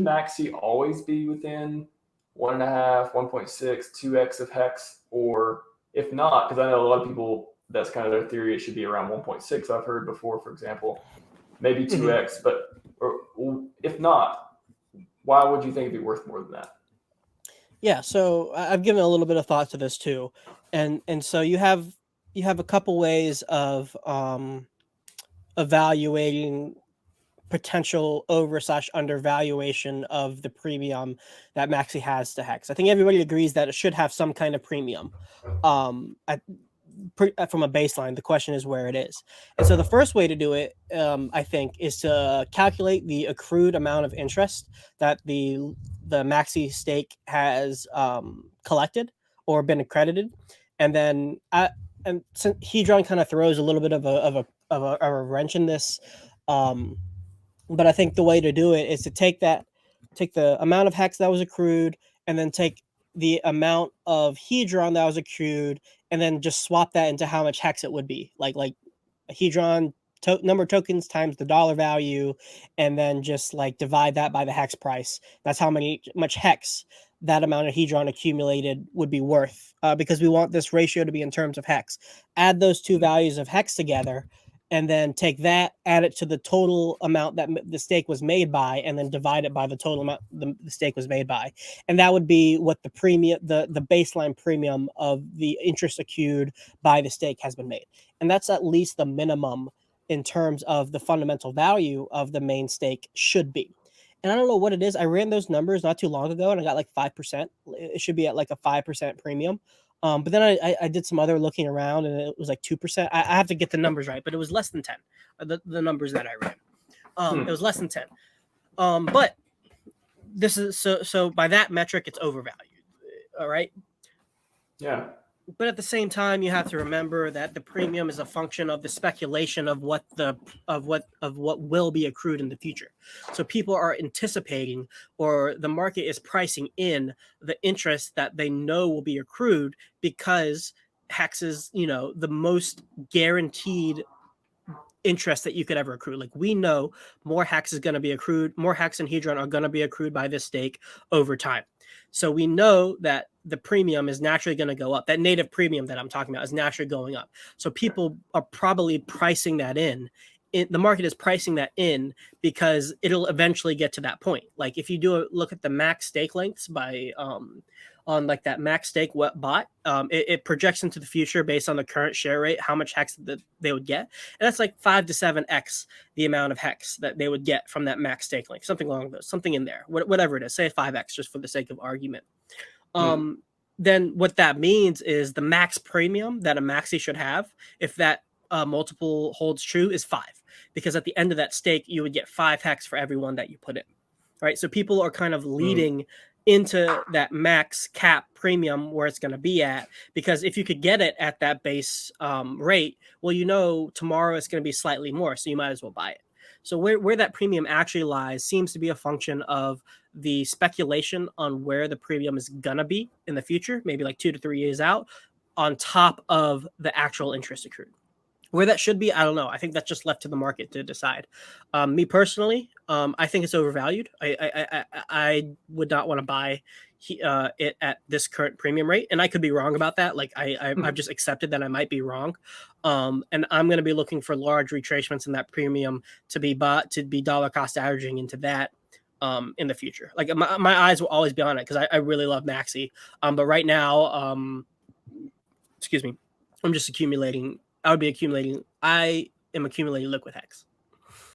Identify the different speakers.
Speaker 1: MAXI always be within 1.5, 1.6, 2x of hex? Or if not, because I know a lot of people, that's kind of their theory, it should be around 1.6, I've heard before, for example, maybe 2x, but if not, why would you think it'd be worth more than that?
Speaker 2: Yeah, so I've given a little bit of thought to this too, and so you have a couple ways of evaluating potential over/undervaluation of the premium that Maxi has to Hex. I think everybody agrees that it should have some kind of premium. From a baseline, the question is where it is. And so the first way to do it, I think, is to calculate the accrued amount of interest that the Maxi stake has collected or been accredited, and then and Hedron kind of throws a little bit of a wrench in this. But I think the way to do it is to take the amount of hex that was accrued, and then take the amount of hedron that was accrued, and then just swap that into how much hex it would be. Like a hedron number of tokens times the dollar value, and then just like divide that by the hex price. That's how much hex that amount of hedron accumulated would be worth, because we want this ratio to be in terms of hex. Add those two values of hex together, and then take that, add it to the total amount that the stake was made by, and then divide it by the total amount the stake was made by. And that would be what the premium, the baseline premium of the interest accrued by the stake has been made. And that's at least the minimum in terms of the fundamental value of the main stake should be. And I don't know what it is. I ran those numbers not too long ago, and I got like 5%. It should be at like a 5% premium. But then I did some other looking around, and it was like 2%. I have to get the numbers right, but it was less than 10. The numbers that I ran, it was less than 10. But this is so by that metric, it's overvalued. All right.
Speaker 1: Yeah.
Speaker 2: But at the same time, you have to remember that the premium is a function of the speculation of what will be accrued in the future. So people are anticipating, or the market is pricing in the interest that they know will be accrued, because hex is, the most guaranteed interest that you could ever accrue. Like, we know more hex is going to be accrued, more hex and hedron are going to be accrued by this stake over time. So we know that the premium is naturally going to go up. That native premium that I'm talking about is naturally going up. So people are probably pricing that in. The market is pricing that in because it'll eventually get to that point. Like, if you do look at the max stake lengths by on like that max stake bot, it projects into the future based on the current share rate how much hex that they would get, and that's like 5 to 7x the amount of hex that they would get from that max stake length, something along those, something in there, whatever it is, say 5x just for the sake of argument. Then what that means is the max premium that a maxi should have, if that multiple holds true, is 5, because at the end of that stake you would get 5 hex for every one that you put in. Right, so people are kind of leading into that max cap premium where it's going to be at, because if you could get it at that base rate, well, tomorrow it's going to be slightly more, so you might as well buy it. So where that premium actually lies seems to be a function of the speculation on where the premium is going to be in the future, maybe like 2 to 3 years out, on top of the actual interest accrued. Where that should be, I don't know. I think that's just left to the market to decide. Me personally, I think it's overvalued. I would not want to buy it at this current premium rate, and I could be wrong about that. Like, I've just accepted that I might be wrong, and I'm going to be looking for large retracements in that premium to be dollar cost averaging into that in the future. Like, my eyes will always be on it because I really love Maxi, but right now, excuse me, I'm just accumulating. I am accumulating liquid hex.